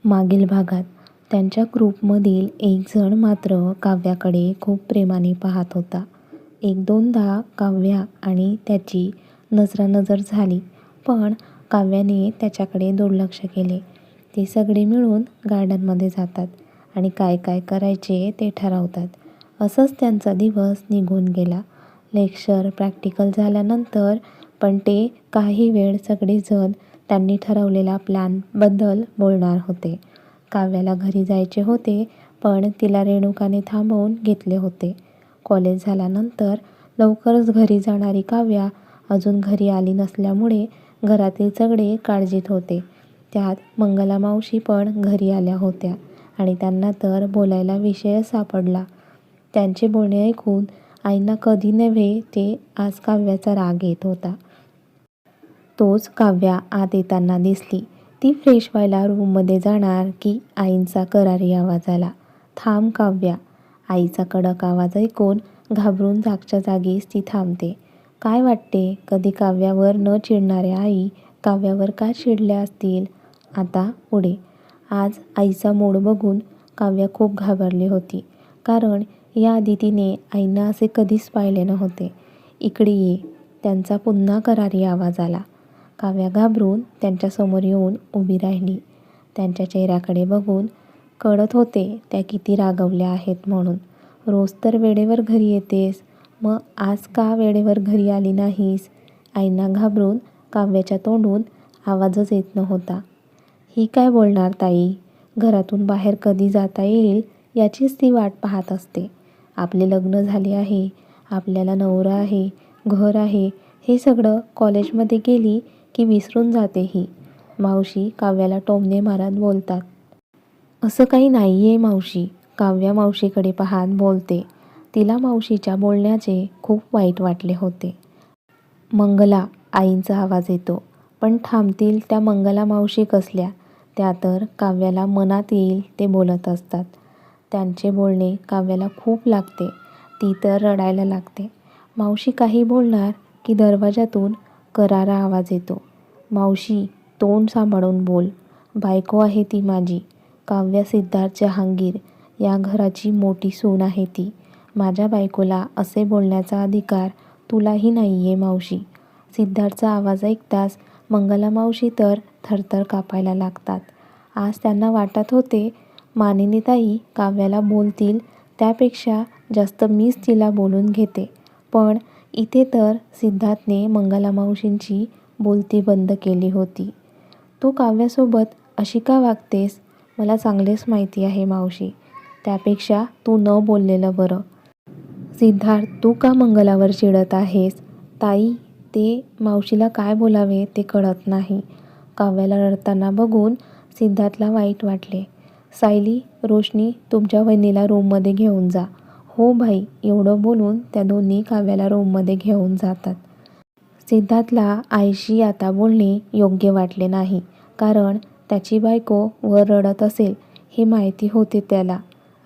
मागील भागात त्यांच्या ग्रुपमधील एक जण मात्र काव्याकडे खूप प्रेमाने पाहत होता. एक दोनदा काव्या आणि त्याची नजरानजर झाली, पण काव्याने त्याच्याकडे दुर्लक्ष केले. ते सगळे मिळून गार्डनमध्ये जातात आणि काय काय करायचे ते ठरवतात. असंच त्यांचा दिवस निघून गेला. लेक्चर प्रॅक्टिकल झाल्यानंतर पण ते काही वेळ सगळेजण त्यांनी ठरवलेल्या प्लॅनबद्दल बोलणार होते. काव्याला घरी जायचे होते, पण तिला रेणुकाने थांबवून घेतले होते. कॉलेज झाल्यानंतर लवकरच घरी जाणारी काव्या अजून घरी आली नसल्यामुळे घरातील सगळे काळजीत होते. त्यात मंगला मावशी पण घरी आल्या होत्या आणि त्यांना तर बोलायला विषयच सापडला. त्यांचे बोलणे ऐकून आईंना कधी नव्हे ते आज काव्याचा राग येत होता. तोच काव्या आत येताना दिसली. ती फ्रेश व्हायला रूममध्ये जाणार की आईंचा करारी आवाज आला, "थांब काव्या." आईचा कडक आवाज ऐकून घाबरून जागच्या जागीच ती थांबते. काय वाटते, कधी काव्यावर न चिडणाऱ्या आई काव्यावर का चिडल्या असतील? आता पुढे. आज आईचा मूड बघून काव्या खूप घाबरली होती, कारण याआधी तिने आईंना असे कधीच पाहिले नव्हते. "इकडे ये." त्यांचा पुन्हा करारी आवाज आला. काव्या घाबरून त्यांच्यासमोर येऊन उभी राहिली. त्यांच्या चेहऱ्याकडे बघून कळत होते त्या किती रागावल्या आहेत म्हणून. "रोज तर वेळेवर घरी येतेस, मग आज का वेळेवर घरी आली नाहीस?" आईंना घाबरून काव्याच्या तोंडून आवाजच येत नव्हता. ही काय बोलणार ताई? घरातून बाहेर कधी जाता येईल याचीच ती वाट पाहत असते. आपले लग्न झाले आहे, आपल्याला नवरा आहे, घर आहे, हे सगळं कॉलेजमध्ये गेली की विसरून जाते ही. मावशी काव्याला टोमणे मारत बोलतात. "असं काही नाहीये मावशी." काव्या मावशीकडे पाहत बोलते. तिला मावशीच्या बोलण्याचे खूप वाईट वाटले होते. "मंगला." आईंचा आवाज येतो. पण थांबतील त्या मंगला मावशी कसल्या? त्या तर काव्याला मनात येईल ते बोलत असतात. त्यांचे बोलणे काव्याला खूप लागते. ती तर रडायला लागते. मावशी काही बोलणार की दरवाजातून करारा आवाज येतो, "मावशी, तोंड सांभाळून बोल. बायको आहे ती माझी. काव्या सिद्धार्थ जहांगीर या घराची मोठी सून आहे ती. माझ्या बायकोला असे बोलण्याचा अधिकार तुलाही नाहीये मावशी." सिद्धार्थचा आवाज ऐकताच मंगला मावशी तर थरथर कापायला लागतात. आज त्यांना वाटत होते, मानिनीताई काव्याला बोलतील त्यापेक्षा जास्त मीच तिला बोलून घेते. पण इथे तर सिद्धार्थने मंगला मावशींची बोलती बंद केली होती. "तू काव्यासोबत अशी का वागतेस? मला चांगलेच माहिती आहे मावशी. त्यापेक्षा तू न बोललेलं बरं." "सिद्धार्थ, तू का मंगलावर चिडत आहेस?" "ताई, ते मावशीला काय बोलावे ते कळत नाही." काव्याला रडताना बघून सिद्धार्थला वाईट वाटले. "सायली, रोशनी, तुमच्या वहिनीला रूममध्ये घेऊन जा." "हो भाई." एवढं बोलून त्या दोन्ही काव्याला रूममध्ये घेऊन जातात. सिद्धार्थला आईशी आता बोलणे योग्य वाटले नाही, कारण त्याची बायको वर रडत असेल हे माहिती होते त्याला.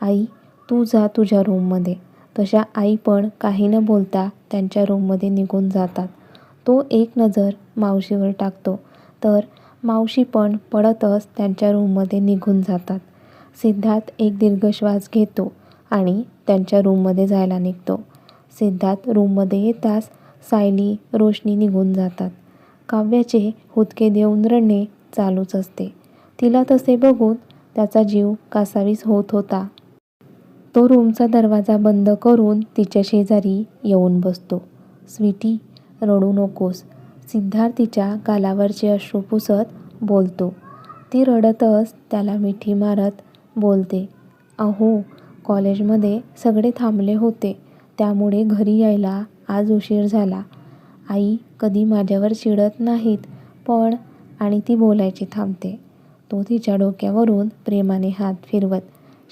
"आई, तू जा तुझ्या रूममध्ये." तशा आई पण काही न बोलता त्यांच्या रूममध्ये निघून जातात. तो एक नजर मावशीवर टाकतो, तर मावशी पण पळतच त्यांच्या रूममध्ये निघून जातात. सिद्धार्थ एक दीर्घ श्वास घेतो आणि त्यांच्या रूममध्ये जायला निघतो. सिद्धार्थ रूममध्ये येताच सायली, रोशनी निघून जातात. काव्याचे हुदके देऊन रडणे चालूच असते. तिला तसे बघून त्याचा जीव कासावीस होत होता. तो रूमचा दरवाजा बंद करून तिच्या शेजारी येऊन बसतो. "स्वीटी, रडू नकोस." सिद्धार्थ तिच्या गालावरचे अश्रू पुसत बोलतो. ती रडतच त्याला मिठी मारत बोलते, "अहो, कॉलेजमध्ये सगळे थांबले होते, त्यामुळे घरी यायला आज उशीर झाला. आई कधी माझ्यावर चिडत नाहीत, पण." आणि ती बोलायची थांबते. तो तिच्या डोक्यावरून प्रेमाने हात फिरवत,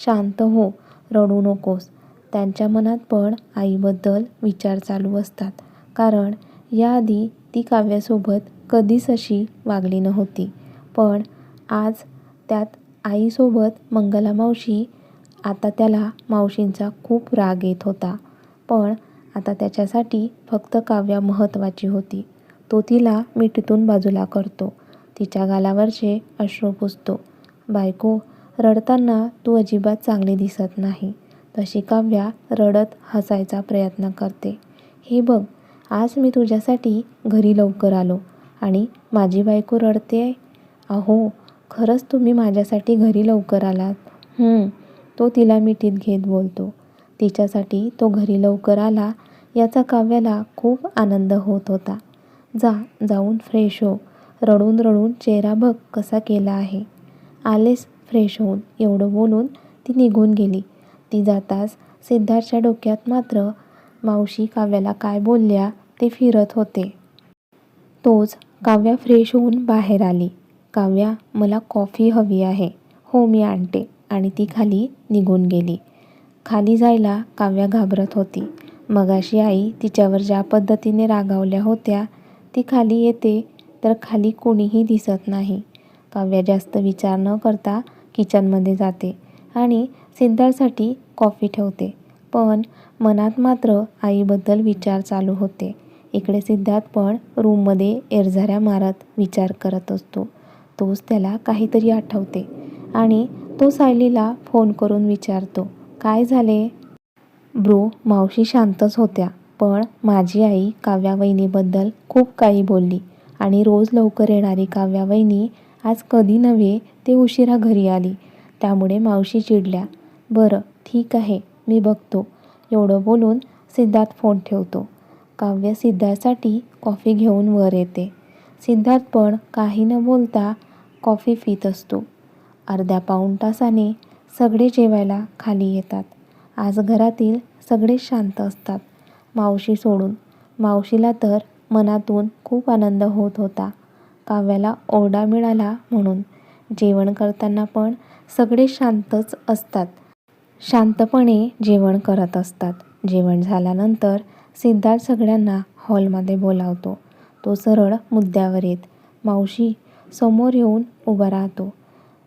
"शांत हो, रडू नकोस." त्यांच्या मनात पण आईबद्दल विचार चालू असतात, कारण याआधी ती काव्यासोबत कधीच अशी वागली नव्हती. पण आज त्यात आईसोबत मंगला मावशी. आता त्याला मावशींचा खूप राग येत होता, पण आता त्याच्यासाठी फक्त काव्या महत्त्वाची होती. तो तिला मिठीतून बाजूला करतो, तिच्या गालावरचे अश्रू पुसतो बायको, रडताना तू अजिबात चांगली दिसत नाही. तशी काव्या रडत हसायचा प्रयत्न करते. हे बघ, आज मी तुझ्यासाठी घरी लवकर आलो आणि माझी बायको रडतेय. अहो, खरंच तुम्ही माझ्यासाठी घरी लवकर आलात. तो तिला मिठीत घेत बोलतो. तिच्यासाठी तो घरी लवकर आला याचा काव्याला खूप आनंद होत होता. जाऊन फ्रेश हो. रडून रडून चेहरा बघ कसा केला आहे. आलेस फ्रेश होऊन, एवढं बोलून ती निघून गेली. ती जाताच सिद्धार्थच्या डोक्यात मात्र मावशी काव्याला काय बोलल्या ते फिरत होते. तोच काव्या फ्रेश होऊन बाहेर आली. काव्या, मला कॉफी हवी आहे. हो, मी आणते. आणि ती खाली निघून गेली. खाली जायला काव्या घाबरत होती. मगाशी आई तिच्यावर ज्या पद्धतीने रागावल्या होत्या, ती खाली येते तर खाली कोणीही दिसत नाही. काव्या जास्त विचार न करता किचनमध्ये जाते आणि सिद्धार्थसाठी कॉफी ठेवते. पण मनात मात्र आईबद्दल विचार चालू होते. इकडे सिद्धार्थ पण रूममध्ये एरझाऱ्या मारत विचार करत असतो. तोच त्याला काहीतरी आठवते आणि तो सायलीला फोन करून विचारतो, काय झाले? ब्रो, मावशी शांतच होत्या, पण माझी आई काव्या वहिनीबद्दल खूप काही बोलली आणि रोज लवकर येणारी काव्या वहिनी आज कधी नव्हे ते उशिरा घरी आली. त्यामुळे मावशी चिडल्या. बरं, ठीक आहे, मी बघतो. एवढं बोलून सिद्धार्थ फोन ठेवतो. काव्य सिद्धार्थसाठी कॉफी घेऊन वर येते. सिद्धार्थ पण काही न बोलता कॉफी पित असतो. अर्ध्या पाऊण तासाने सगळे जेवायला खाली येतात. आज घरातील सगळे शांत असतात, मावशी सोडून. मावशीला तर मनातून खूप आनंद होत होता, काव्याला ओरडा मिळाला म्हणून. जेवण करताना पण सगळे शांतच असतात. शांतपणे जेवण करत असतात. जेवण झाल्यानंतर सिद्धार्थ सगळ्यांना हॉलमध्ये बोलावतो. तो सरळ मुद्द्यावर येत मावशी समोर येऊन उभा राहतो.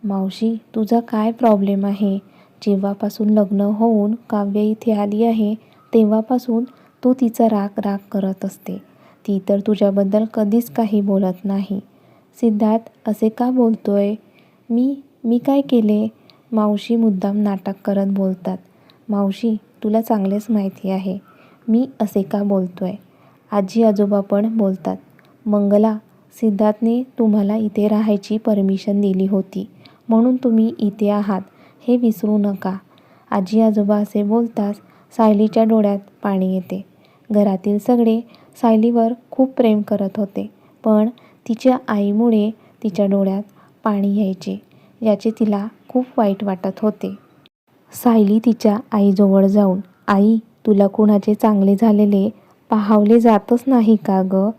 मावशी, तुझा काय प्रॉब्लेम आहे? जेव्हापासून लग्न होऊन काव्य इथे आली आहे तेव्हापासून तू तिचा राग करत असते. ती तर तुझ्याबद्दल कधीच काही बोलत नाही. सिद्धार्थ, असे का बोलतोय? मी काय केले? मावशी मुद्दाम नाटक करत बोलतात. मावशी, तुला चांगलेच माहिती आहे मी असे का बोलतोय. आजी आजोबा पण बोलतात. मंगला, सिद्धार्थने तुम्हाला इथे राहायची परमिशन दिली होती म्हणून तुम्ही इथे आहात हे विसरू नका. आजी आजोबा असे बोलताच सायलीच्या डोळ्यात पाणी येते. घरातील सगळे सायलीवर खूप प्रेम करत होते, पण तिच्या आईमुळे तिच्या डोळ्यात पाणी यायचे, याचे तिला खूप वाईट वाटत होते. सायली तिच्या आईजवळ जाऊन, आई, तुला कुणाचे चांगले झालेले पाहावले जातच नाही का ग?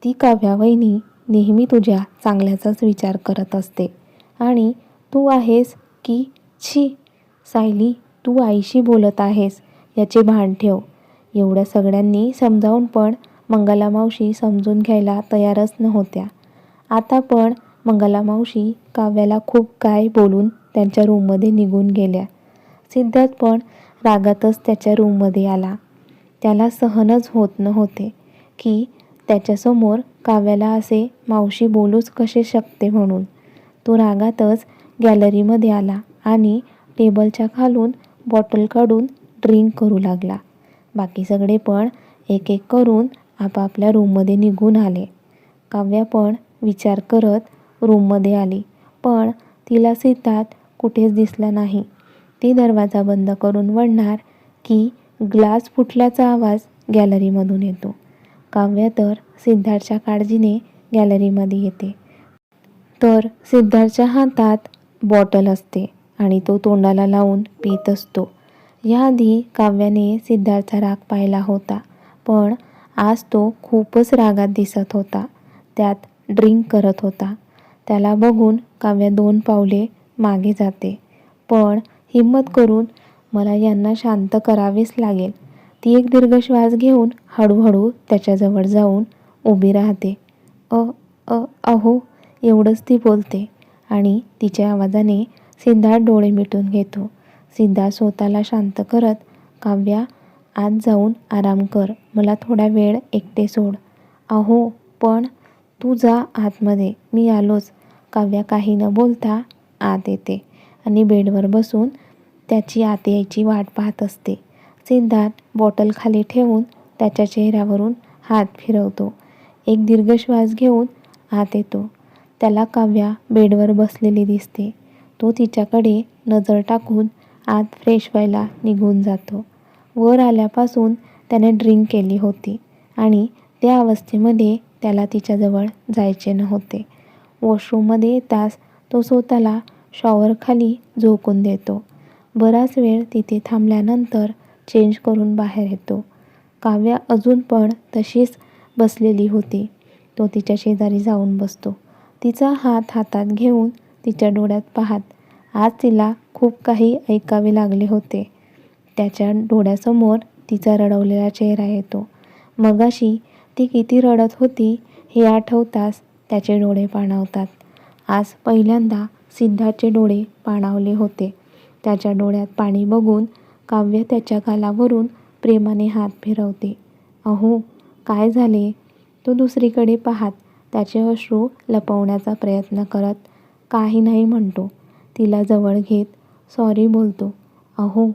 ती काव्या वहिनी नेहमी तुझ्या चांगल्याचाच विचार करत असते आणि तू आहेस की छी. सायली, तू आईशी बोलत आहेस याचे भान ठेव. एवढ्या सगळ्यांनी समजावून पण मंगला मावशी समजून घ्यायला तयारच नव्हत्या. आता पण मंगला मावशी काव्याला खूप काय बोलून त्यांच्या रूममध्ये निघून गेल्या. सिद्धार्थ पण रागातच त्याच्या रूममध्ये आला. त्याला सहनच होत नव्हते की त्याच्यासमोर काव्याला असे मावशी बोलूच कसे शकते म्हणून. तो रागातच गॅलरीमध्ये आला आणि टेबलच्या खालून बॉटल काढून ड्रिंक करू लागला. बाकी सगळे पण एक एक करून आपापल्या रूममध्ये निघून आले. काव्या पण विचार करत रूममध्ये आली, पण तिला सिद्धार्थ कुठेच दिसला नाही. ती दरवाजा बंद करून वळणार की ग्लास फुटल्याचा आवाज गॅलरीमधून येतो. काव्या तर सिद्धार्थच्या काळजीने गॅलरीमध्ये येते, तर सिद्धार्थच्या हातात बॉटल असते आणि तो तोंडाला लावून पीत असतो. याआधी काव्याने सिद्धार्थचा राग पाहिला होता, पण आज तो खूपच रागात दिसत होता. त्यात ड्रिंक करत होता. त्याला बघून काव्या 2 पावले मागे जाते, पण हिम्मत करून मला यांना शांत करावेच लागेल. ती एक दीर्घ श्वास घेऊन हळूहळू त्याच्याजवळ जाऊन उभी राहते. अहो, एवढंच ती बोलते आणि तिच्या आवाजाने सिद्धार्थ डोळे मिटून घेतो. सिद्धार्थ स्वतःला शांत करत, काव्या, आत जाऊन आराम कर, मला थोडा वेळ एकटे सोड. पण तू जा आतमध्ये, मी आलोच. काव्या काही न बोलता आत येते आणि बेडवर बसून त्याची आत यायची वाट पाहत असते. सिद्धार्थ बॉटल खाली ठेवून त्याच्या चेहऱ्यावरून हात फिरवतो. एक दीर्घ श्वास घेऊन आत येतो. त्याला काव्या बेडवर बसलेली दिसते. तो तिच्याकडे नजर टाकून आत फ्रेश व्हायला निघून जातो. वर आल्यापासून त्याने ड्रिंक केली होती आणि त्या अवस्थेमध्ये त्याला तिच्याजवळ जायचे नव्हते. वॉशरूममध्ये येताच तो स्वतःला शॉवरखाली झोकून देतो. बराच वेळ तिथे थांबल्यानंतर चेंज करून बाहेर येतो. काव्या अजून पण तशीच बसलेली होती. तो तिच्या शेजारी जाऊन बसतो. तिचा हात हातात घेऊन तिच्या डोळ्यात पाहत आज तिला खूप काही ऐकावे लागले होते. त्याच्या डोळ्यासमोर तिचा रडवलेला चेहरा येतो. मगाशी ती किती रडत होती हे आठवताच त्याचे डोळे पाणावतात. आज पहिल्यांदा सिद्धार्थचे डोळे पाणावले होते. त्याच्या डोळ्यात पाणी बघून काव्य त्याच्या गालावरून प्रेमाने हात फिरवते. अहो काय झाले? तो दुसरीकडे पाहत त्याचे अश्रू लपवण्याचा प्रयत्न करत काही नाही म्हणतो. तिला जवळ घेत सॉरी बोलतो. अहो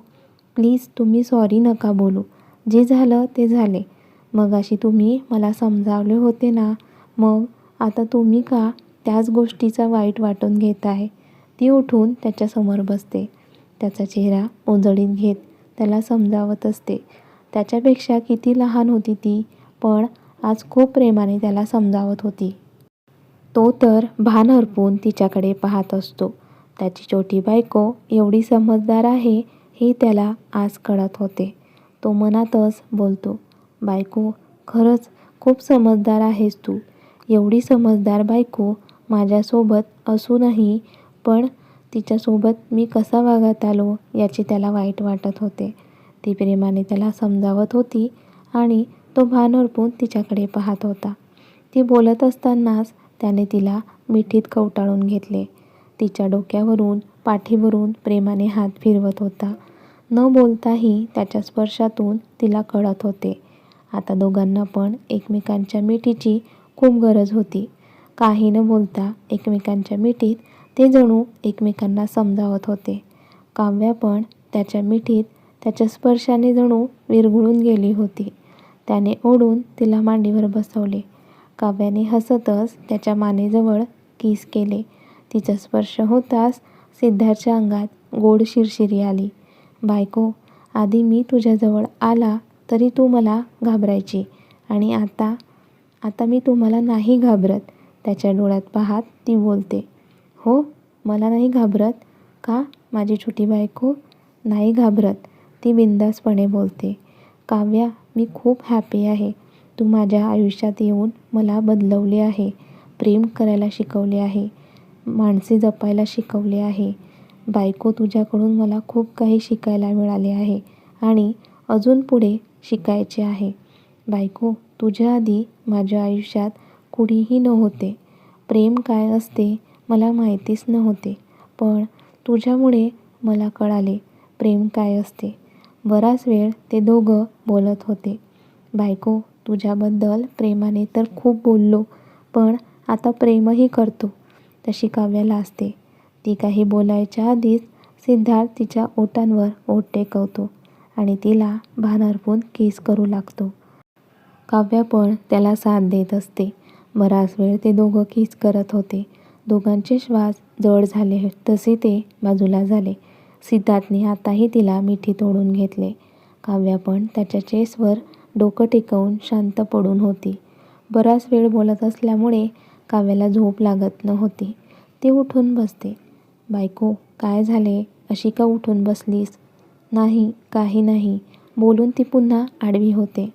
प्लीज तुम्ही सॉरी नका बोलू. जे झालं ते झाले. मगाशी तुम्ही मला समजावले होते ना, मग आता तुम्ही का त्याच गोष्टीचा वाईट वाटून घेताय? ती उठून त्याच्यासमोर बसते. त्याचा चेहरा उजळीत घेत त्याला समजावत असते. त्याच्यापेक्षा किती लहान होती ती, पण आज खूप प्रेमाने त्याला समजावत होती. तो तर भान हरपून तिच्याकडे पाहत असतो. त्याची छोटी बायको एवढी समजदार आहे हे त्याला आज कळत होते. तो मनातच बोलतो, बायको खरंच खूप समजदार आहेस तू. एवढी समजदार बायको माझ्यासोबत असूनही पण तिच्यासोबत मी कसा वागत आलो याचे त्याला वाईट वाटत होते. ती प्रेमाने त्याला समजावत होती आणि तो भान हरपून तिच्याकडे पाहत होता. ती बोलत असतानाच त्याने तिला मिठीत कवटाळून घेतले. तिच्या डोक्यावरून पाठीवरून प्रेमाने हात फिरवत होता. न बोलताही त्याच्या स्पर्शातून तिला कळत होते. आता दोघांना पण एकमेकांच्या मिठीची खूप गरज होती. काही न बोलता एकमेकांच्या मिठीत ते जणू एकमेकांना समजावत होते. काव्या पण त्याच्या मिठीत त्याच्या स्पर्शाने जणू विरघळून गेली होती. त्याने ओढून तिला मांडीवर बसवले. काव्याने हसतच त्याच्या मानेजवळ किस केले. तिचा स्पर्श होताच सिद्धार्थच्या अंगात गोड शिरशिरी आली. बायको आधी मी तुझ्याजवळ आला तरी तू मला घाबरायची आणि आता मी तुम्हाला नाही घाबरत. त्याच्या डोळ्यात पाहत ती बोलते. हो मला नाही घाबरत का माझी छोटी बायको? नाही घाबरत, ती बिनधास्तपणे बोलते. काव्या मी खूप हॅपी आहे. तू माझ्या आयुष्यात येऊन मला बदलवले आहे. प्रेम करायला शिकवले आहे. माणसे जपायला शिकवले आहे. बायको तुझ्याकडून मला खूप काही शिकायला मिळाले आहे आणि अजून पुढे शिकायचे आहे. बायको तुझ्या आधी माझ्या आयुष्यात कुणीही नव्हते. प्रेम काय असते मला माहितीच नव्हते. पण तुझ्यामुळे मला कळाले प्रेम काय असते. बराच वेळ ते दोघं बोलत होते. बायको तुझ्याबद्दल प्रेमाने तर खूप बोललो, पण आता प्रेमही करतो. तशी काव्या लाजते. ती काही बोलायच्या आधीच सिद्धार्थ तिच्या ओठांवर ओठ टेकवतो आणि तिला भान हरपून किस करू लागतो. काव्या पण त्याला साथ देत असते. बराच वेळ ते दोघं किस करत होते. दोघांचे श्वास जड झाले तसे ते बाजूला झाले. सिद्धार्थने आताही तिला मिठीत ओढून घेतले. काव्या पण त्याच्या चेसवर डोकं टेकवून शांत पडून होती. बराच वेळ बोलत असल्यामुळे काव्याला झोप लागत नव्हती. ती उठून बसते. बायको काय झाले? अशी का उठून बसलीस? नाही काही नाही बोलून ती पुन्हा आडवी होते.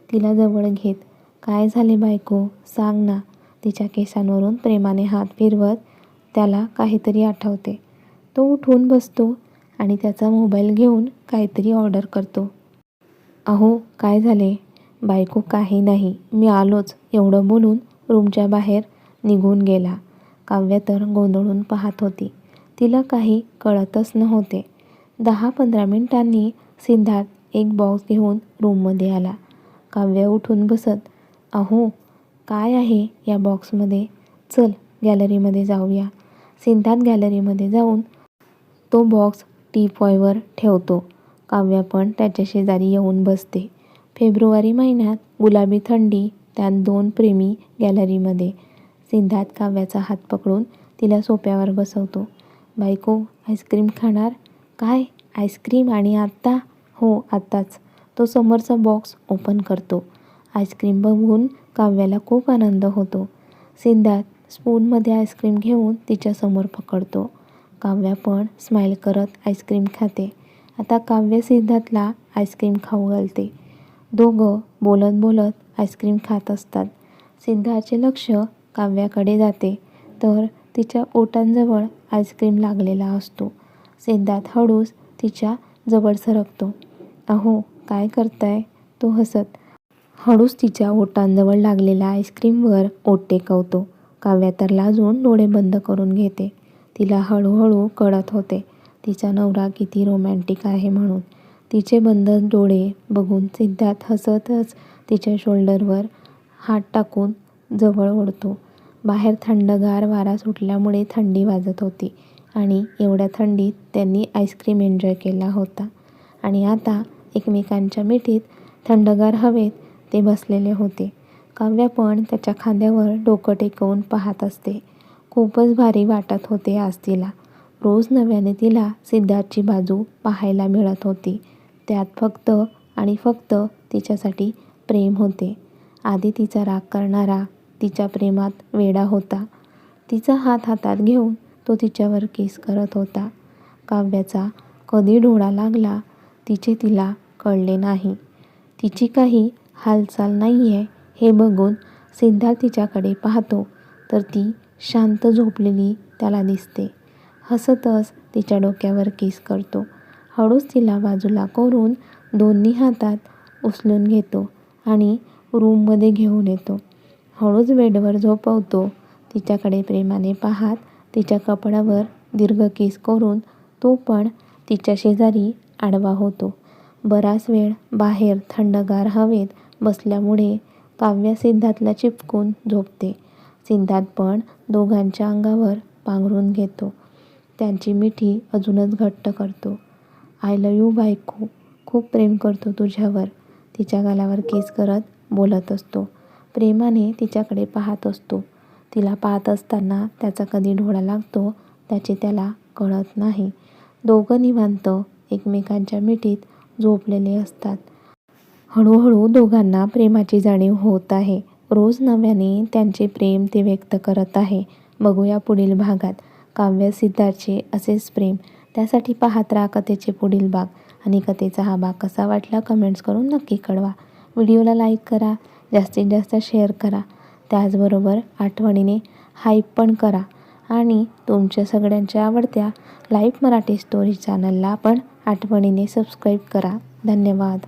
तिला जवळ घेत काय झाले बायको सांग ना. तिच्या केसांवरून प्रेमाने हात फिरवत त्याला काहीतरी आठवते. तो उठून बसतो आणि त्याचा मोबाईल घेऊन काहीतरी ऑर्डर करतो. अहो काय झाले? बायको काही नाही मी आलोच एवढं बोलून रूमच्या बाहेर निघून गेला. काव्या तर गोंधळून पाहत होती. तिला काही कळतच नव्हते. 10-15 मिनिटांनी सिद्धार्थ एक बॉक्स घेऊन रूममध्ये आला. काव्या उठून बसत अहो काय आहे या बॉक्समध्ये? चल गॅलरीमध्ये जाऊया. सिद्धार्थ गॅलरीमध्ये जाऊन तो बॉक्स टीपॉयवर ठेवतो. काव्या पण त्याच्या शेजारी येऊन बसते. फेब्रुवारी महिन्यात गुलाबी थंडी, त्यात 2 प्रेमी गॅलरीमध्ये. सिद्धार्थ काव्याचा हात पकडून तिला सोफ्यावर बसवतो. बायको, आईस्क्रीम खाणार? काय आईस्क्रीम आणि आत्ता? हो आत्ताच. तो समोरचा बॉक्स ओपन करतो. आईस्क्रीम बघून काव्याला खूप आनंद होतो. सिद्धार्थ स्पूनमध्ये आईस्क्रीम घेऊन तिच्यासमोर पकडतो. काव्या पण स्माईल करत आईस्क्रीम खाते. आता काव्य सिद्धार्थला आईस्क्रीम खाऊ घालते. दोघं बोलत बोलत आईस्क्रीम खात असतात. सिद्धार्थचे लक्ष काव्याकडे जाते तर तिच्या ओठांजवळ आईस्क्रीम लागलेला असतो. सिद्धार्थ हळूच तिच्या जवळ सरकतो. अहो काय करताय? तो हसत हळूच तिच्या ओठांजवळ लागलेल्या आईस्क्रीमवर ओठ टेकवतो. काव्या तर लाजून डोळे बंद करून घेते. तिला हळूहळू कळत होते तिचा नवरा किती रोमॅन्टिक आहे म्हणून. तिचे बंद डोळे बघून सिद्धार्थ हसतच तिच्या शोल्डरवर हात टाकून जवळ ओढतो. बाहेर थंडगार वारा सुटल्यामुळे थंडी वाजत होती आणि एवढ्या थंडीत त्यांनी आईस्क्रीम एन्जॉय केला होता आणि आता एकमेकांच्या मिठीत थंडगार हवेत ते बसलेले होते. काव्या पण त्याच्या खांद्यावर डोकं टेकवून पाहत असते. खूपच भारी वाटत होते आज तिला. रोज नव्याने तिला सिद्धार्थची बाजू पाहायला मिळत होती. त्यात फक्त आणि फक्त तिच्यासाठी प्रेम होते. आधी तिचा राग करणारा तिच्या प्रेमात वेडा होता. तिचा हात हातात घेऊन तो तिच्यावर किस करत होता. काव्याचा कधी डोळा लागला तिचे तिला कळले नाही. तिची काही हालचाल नाहीये हे बघून सिद्धार्थ तिच्याकडे पाहतो तर ती शांत झोपलेली त्याला दिसते. हसतच तिच्या डोक्यावर किस करतो. हळूच तिला बाजूला करून दोन्ही हातात उचलून घेतो आणि रूममध्ये घेऊन येतो. हळूच बेडवर झोपवतो. तिच्याकडे प्रेमाने पाहत तिच्या कपाळावर दीर्घ किस करून तो पण तिच्या शेजारी आडवा होतो. बराच वेळ बाहेर थंडगार हवेत बसल्यामुळे काव्या सिद्धार्थला चिपकून झोपते. सिद्धार्थ पण दोघांच्या अंगावर पांघरून घेतो. त्यांची मिठी अजूनच घट्ट करतो. आय लव्ह यू बायको, खूप प्रेम करतो तुझ्यावर. तिच्या गालावर किस करत बोलत असतो. प्रेमाने तिच्याकडे पाहत असतो. तिला पाहत असताना त्याचा कधी डोळा लागतो त्याचे त्याला कळत नाही. दोघं निवांत एकमेकांच्या मिठीत झोपलेले असतात. हळूहळू दोघांना प्रेमाची जाणीव होत आहे. रोज नव्याने त्यांचे प्रेम ते व्यक्त करत आहे. बघूया पुढील भागात काव्य सिद्धार्थचे असेच प्रेम. त्यासाठी पाहत राहा कथेचे पुढील भाग. आणि कथेचा हा भाग कसा वाटला कमेंट्स करून नक्की कळवा. व्हिडिओला लाईक करा, जास्तीत जास्त शेअर करा. त्याचबरोबर आठवणीने हाईप पण करा. आणि तुमच्या सगळ्यांच्या आवडत्या लाईफ मराठी स्टोरी चॅनलला पण आठवणीने सबस्क्राईब करा. धन्यवाद.